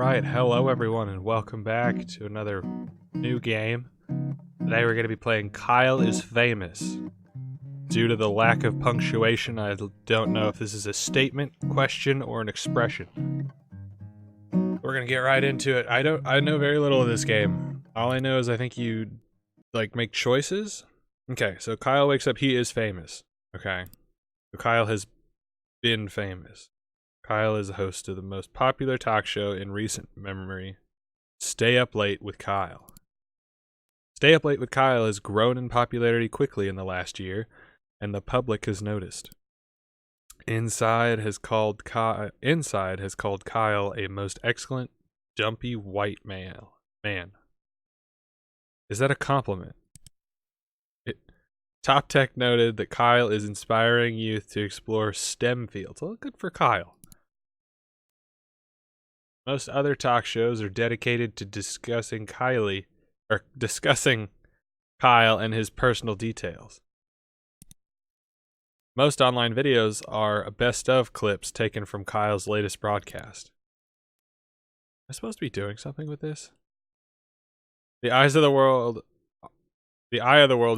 Alright, hello everyone and welcome back to another new game. Today we're going to be playing Kyle is Famous. Due to the lack of punctuation, I don't know if this is a statement, question, or an expression. We're going to get right into it. I know very little of this game. All I know is I think you, make choices? Okay, so Kyle wakes up, he is famous. Okay. So Kyle has been famous. Kyle is the host of the most popular talk show in recent memory, Stay Up Late with Kyle. Stay Up Late with Kyle has grown in popularity quickly in the last year, and the public has noticed. Inside has called Kyle a most excellent, dumpy white man. Is that a compliment? Top Tech noted that Kyle is inspiring youth to explore STEM fields. Well, good for Kyle. Most other talk shows are dedicated to discussing Kyle and his personal details. Most online videos are a best of clips taken from Kyle's latest broadcast. Am I supposed to be doing something with this? The eye of the world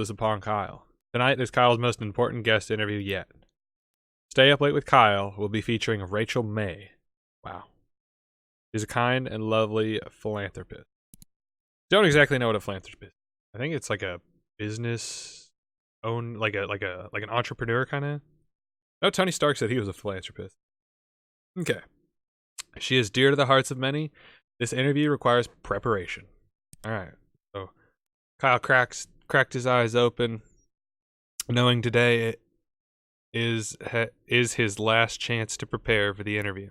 is upon Kyle. Tonight is Kyle's most important guest interview yet. Stay Up Late with Kyle will be featuring Rachel May. Wow. She's a kind and lovely philanthropist. Don't exactly know what a philanthropist is. I think it's like a business like an entrepreneur kind of. No, Tony Stark said he was a philanthropist. Okay. She is dear to the hearts of many. This interview requires preparation. All right. So Kyle cracked his eyes open, knowing today is his last chance to prepare for the interview.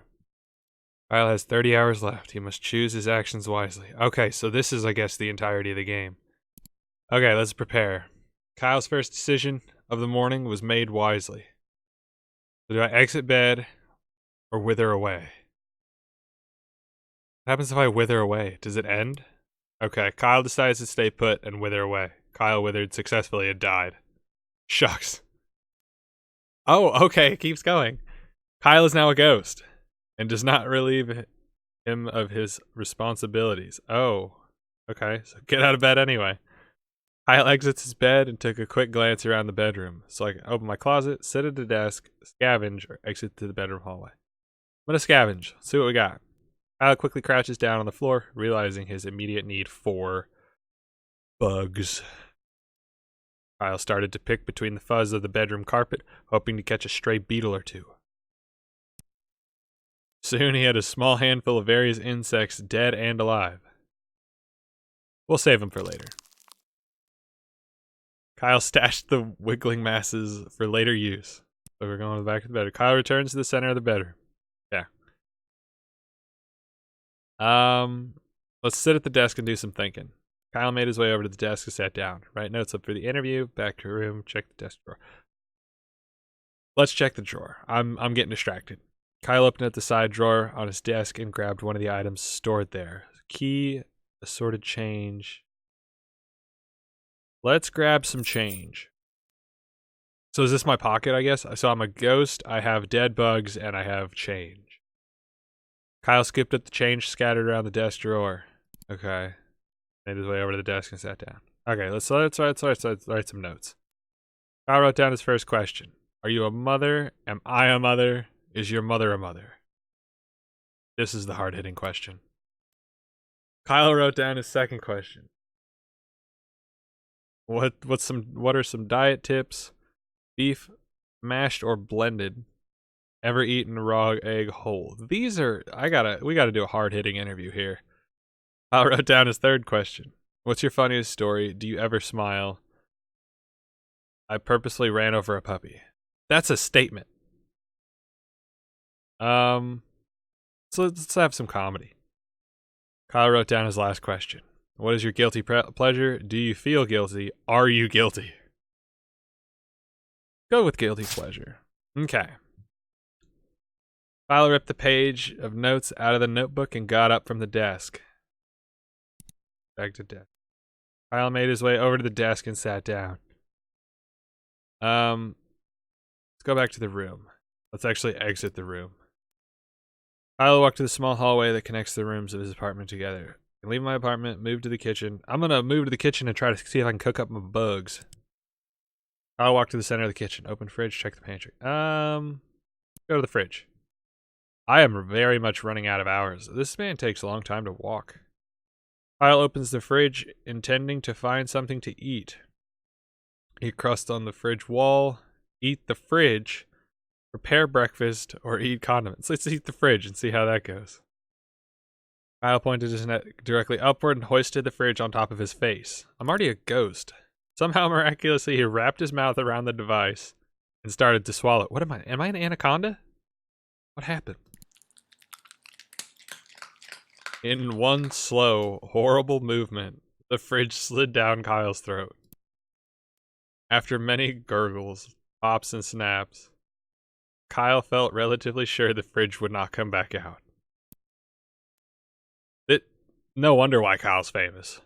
Kyle has 30 hours left. He must choose his actions wisely. Okay, so this is, I guess, the entirety of the game. Okay, let's prepare. Kyle's first decision of the morning was made wisely. So do I exit bed or wither away? What happens if I wither away? Does it end? Okay, Kyle decides to stay put and wither away. Kyle withered successfully and died. Shucks. Oh, okay, it keeps going. Kyle is now a ghost and does not relieve him of his responsibilities. Oh, okay, so get out of bed anyway. Kyle exits his bed and took a quick glance around the bedroom. So I can open my closet, sit at a desk, scavenge, or exit to the bedroom hallway. I'm gonna scavenge. See what we got. Kyle quickly crouches down on the floor, realizing his immediate need for bugs. Kyle started to pick between the fuzz of the bedroom carpet, hoping to catch a stray beetle or two. Soon he had a small handful of various insects, dead and alive. We'll save them for later. Kyle stashed the wiggling masses for later use. So we're going to the back of the bed. Kyle returns to the center of the bedroom. Yeah. Let's sit at the desk and do some thinking. Kyle made his way over to the desk and sat down. Write notes up for the interview. Back to her room. Check the desk drawer. Let's check the drawer. I'm getting distracted. Kyle opened up the side drawer on his desk and grabbed one of the items stored there. Key, assorted change. Let's grab some change. So is this my pocket, I guess? So I'm a ghost, I have dead bugs, and I have change. Kyle scooped up the change scattered around the desk drawer. Okay. Made his way over to the desk and sat down. Okay, let's write some notes. Kyle wrote down his first question. Are you a mother? Am I a mother? Is your mother a mother? This is the hard-hitting question. Kyle wrote down his second question. What are some diet tips? Beef, mashed or blended? Ever eaten raw egg whole? These are we gotta do a hard-hitting interview here. Kyle wrote down his third question. What's your funniest story? Do you ever smile? I purposely ran over a puppy. That's a statement. So let's have some comedy. Kyle wrote down his last question. What is your guilty pleasure? Do you feel guilty? Are you guilty? Go with guilty pleasure. Okay. Kyle ripped the page of notes out of the notebook and got up from the desk. Back to desk. Kyle made his way over to the desk and sat down. Let's go back to the room. Let's actually exit the room. Kyle walked to the small hallway that connects the rooms of his apartment together. I leave my apartment, move to the kitchen. I'm gonna move to the kitchen and try to see if I can cook up my bugs. Kyle walked to the center of the kitchen, open fridge, check the pantry. Go to the fridge. I am very much running out of hours. This man takes a long time to walk. Kyle opens the fridge, intending to find something to eat. Eat crust on the fridge wall, eat the fridge, prepare breakfast, or eat condiments. Let's eat the fridge and see how that goes. Kyle pointed his net directly upward and hoisted the fridge on top of his face. I'm already a ghost. Somehow, miraculously, he wrapped his mouth around the device and started to swallow. What am I? Am I an anaconda? What happened? In one slow, horrible movement, the fridge slid down Kyle's throat. After many gurgles, pops, and snaps, Kyle felt relatively sure the fridge would not come back out. No wonder why Kyle's famous.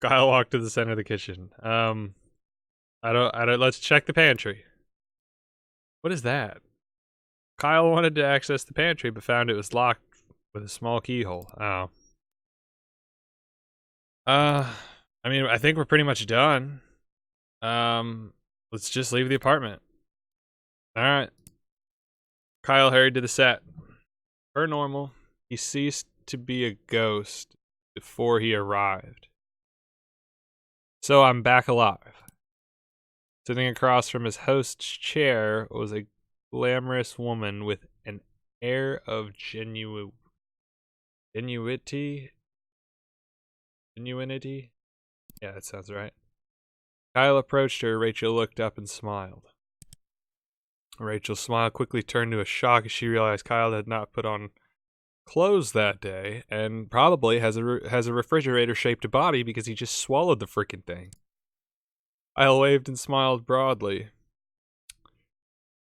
Kyle walked to the center of the kitchen. Let's check the pantry. What is that? Kyle wanted to access the pantry, but found it was locked with a small keyhole. Oh. I mean, I think we're pretty much done. Let's just leave the apartment. Alright. Kyle hurried to the set. Per normal, he ceased to be a ghost before he arrived. So I'm back alive. Sitting across from his host's chair was a glamorous woman with an air of genuinity. Yeah, that sounds right. Kyle approached her. Rachel looked up and smiled. Rachel's smile quickly turned to a shock as she realized Kyle had not put on clothes that day and probably has a refrigerator-shaped body because he just swallowed the freaking thing. Kyle waved and smiled broadly.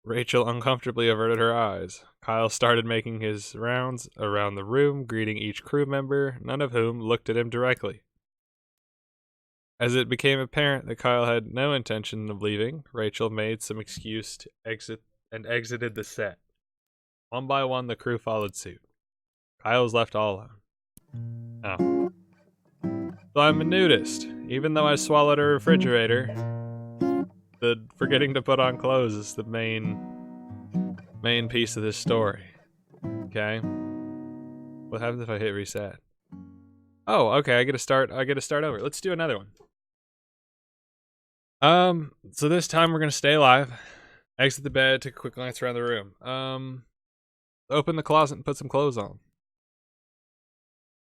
Rachel uncomfortably averted her eyes. Kyle started making his rounds around the room, greeting each crew member, none of whom looked at him directly. As it became apparent that Kyle had no intention of leaving, Rachel made some excuse to exit and exited the set. One by one, the crew followed suit. Kyle was left all alone. Oh. So I'm a nudist. Even though I swallowed a refrigerator, the forgetting to put on clothes is the main piece of this story. Okay? What happens if I hit reset? Oh, okay, I get to start over. Let's do another one. So this time we're gonna stay alive. Exit the bed, take a quick glance around the room. Open the closet and put some clothes on.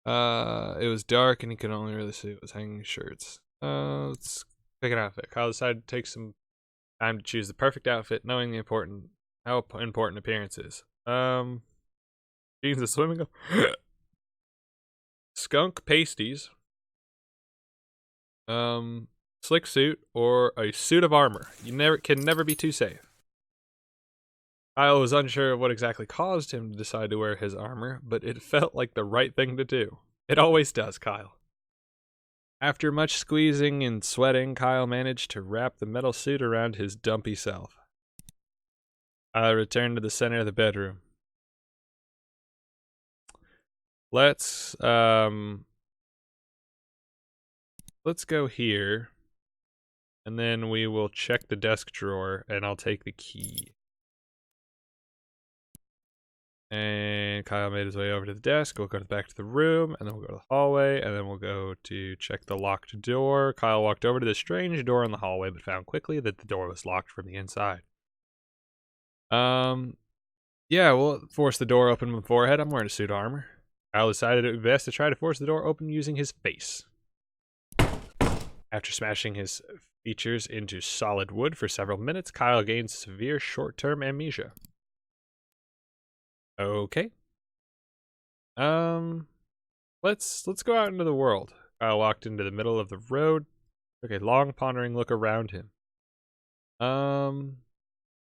It was dark and he could only really see what was hanging shirts. Let's pick an outfit. Kyle decided to take some time to choose the perfect outfit, knowing how important appearance is. Jeans and swimming skunk pasties. Slick suit or a suit of armor. You can never be too safe. Kyle was unsure of what exactly caused him to decide to wear his armor, but it felt like the right thing to do. It always does, Kyle. After much squeezing and sweating, Kyle managed to wrap the metal suit around his dumpy self. Kyle returned to the center of the bedroom. Let's go here, and then we will check the desk drawer, and I'll take the key. And Kyle made his way over to the desk. We'll go back to the room, and then we'll go to the hallway, and then we'll go to check the locked door. Kyle walked over to the strange door in the hallway, but found quickly that the door was locked from the inside. Yeah, we'll force the door open with my forehead. I'm wearing a suit of armor. Kyle decided it would be best to try to force the door open using his face. After smashing his features into solid wood for several minutes, Kyle gained severe short-term amnesia. Okay. Let's go out into the world. Kyle walked into the middle of the road, took a long pondering look around him.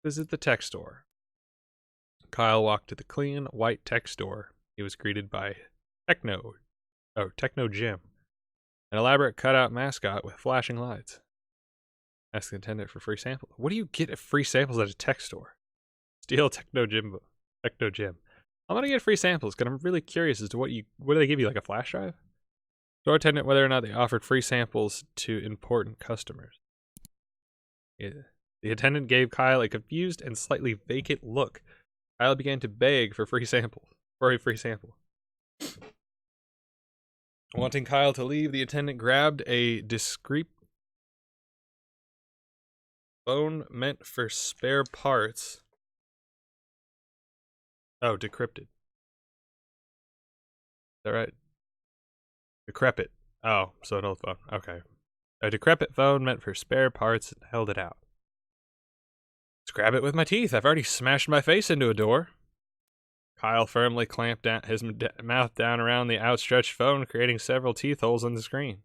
Visit the tech store. Kyle walked to the clean, white tech store. He was greeted by Techno Jim, an elaborate cutout mascot with flashing lights. Ask the attendant for free samples. What do you get at free samples at a tech store? Steal Techno Jim. I'm gonna get free samples because I'm really curious as to what do they give you, like a flash drive? Store attendant whether or not they offered free samples to important customers. Yeah. The attendant gave Kyle a confused and slightly vacant look. Kyle began to beg for a free sample. Wanting Kyle to leave, the attendant grabbed a discreet phone meant for spare parts. Oh, decrypted. Is that right? Decrepit. Oh, so an old phone. Okay. A decrepit phone meant for spare parts and held it out. Let's grab it with my teeth. I've already smashed my face into a door. Kyle firmly clamped down his mouth down around the outstretched phone, creating several teeth holes in the screen.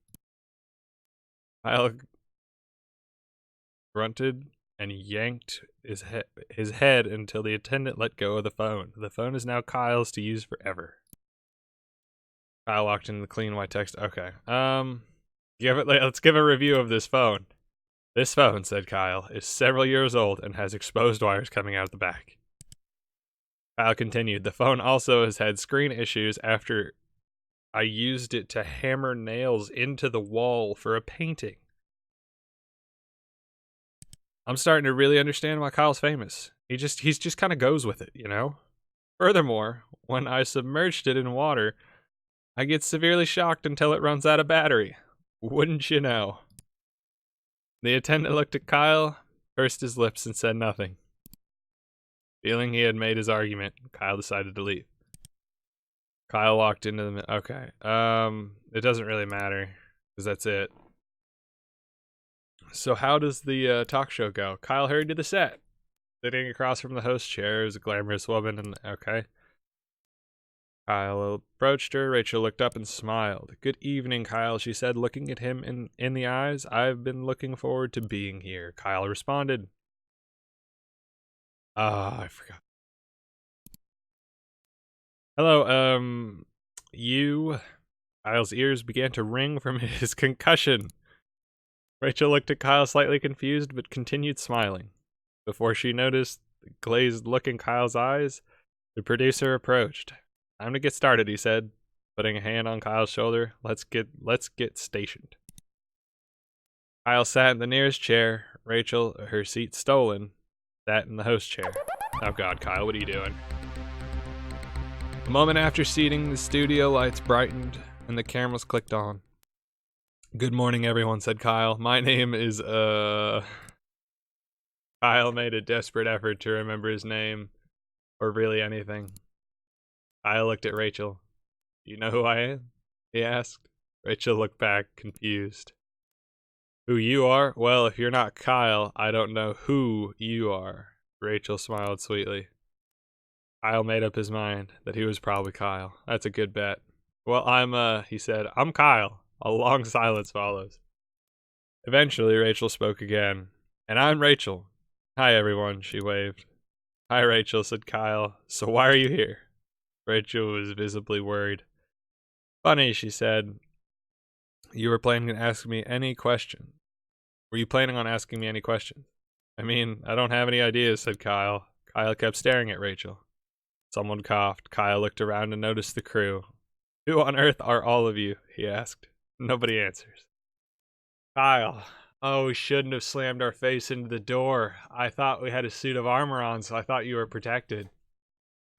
Kyle grunted and yanked his head until the attendant let go of the phone. The phone is now Kyle's to use forever. Kyle walked into the clean white text. Okay. Let's give a review of this phone. This phone, said Kyle, is several years old and has exposed wires coming out the back. Kyle continued, the phone also has had screen issues after I used it to hammer nails into the wall for a painting. I'm starting to really understand why Kyle's famous. He just kind of goes with it, you know? Furthermore, when I submerged it in water, I get severely shocked until it runs out of battery. Wouldn't you know? The attendant looked at Kyle, pursed his lips, and said nothing. Feeling he had made his argument, Kyle decided to leave. Kyle walked into the... Okay. It doesn't really matter, because that's it. So how does the talk show go? Kyle hurried to the set. Sitting across from the host chair is a glamorous woman, and... Okay. Kyle approached her. Rachel looked up and smiled. Good evening, Kyle, she said, looking at him in the eyes. I've been looking forward to being here. Kyle responded. I forgot. Hello, you... Kyle's ears began to ring from his concussion. Rachel looked at Kyle slightly confused, but continued smiling. Before she noticed the glazed look in Kyle's eyes, the producer approached. Time to get started, he said, putting a hand on Kyle's shoulder. Let's get stationed. Kyle sat in the nearest chair. Rachel, her seat stolen, sat in the host chair. Oh god, Kyle, what are you doing? A moment after seating, the studio lights brightened and the cameras clicked on. Good morning, everyone, said Kyle. My name is, Kyle made a desperate effort to remember his name, or really anything. Kyle looked at Rachel. Do you know who I am? He asked. Rachel looked back, confused. Who you are? Well, if you're not Kyle, I don't know who you are. Rachel smiled sweetly. Kyle made up his mind that he was probably Kyle. That's a good bet. Well, he said, I'm Kyle. A long silence follows. Eventually, Rachel spoke again. And I'm Rachel. Hi, everyone, she waved. Hi, Rachel, said Kyle. So why are you here? Rachel was visibly worried. Funny, she said. You were planning to ask me any question. Were you planning on asking me any questions? I mean, I don't have any ideas, said Kyle. Kyle kept staring at Rachel. Someone coughed. Kyle looked around and noticed the crew. Who on earth are all of you? He asked. Nobody answers. Kyle. Oh, we shouldn't have slammed our face into the door. I thought we had a suit of armor on, so I thought you were protected.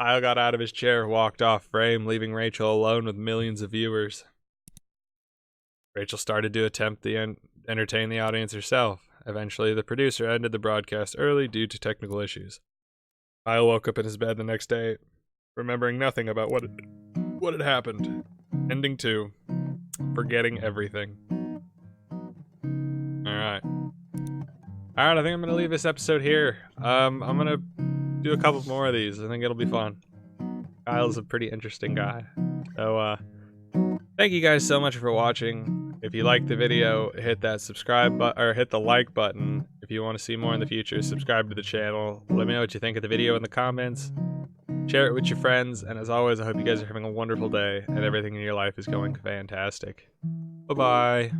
Kyle got out of his chair, walked off frame, leaving Rachel alone with millions of viewers. Rachel started to attempt to entertain the audience herself. Eventually, the producer ended the broadcast early due to technical issues. Kyle woke up in his bed the next day, remembering nothing about what had happened. Ending 2. Forgetting everything. Alright, I think I'm going to leave this episode here. I'm going to do a couple more of these. I think it'll be fun. Kyle's a pretty interesting guy. So, thank you guys so much for watching. If you liked the video, hit that subscribe button, or hit the like button. If you want to see more in the future, subscribe to the channel. Let me know what you think of the video in the comments. Share it with your friends. And as always, I hope you guys are having a wonderful day and everything in your life is going fantastic. Bye-bye.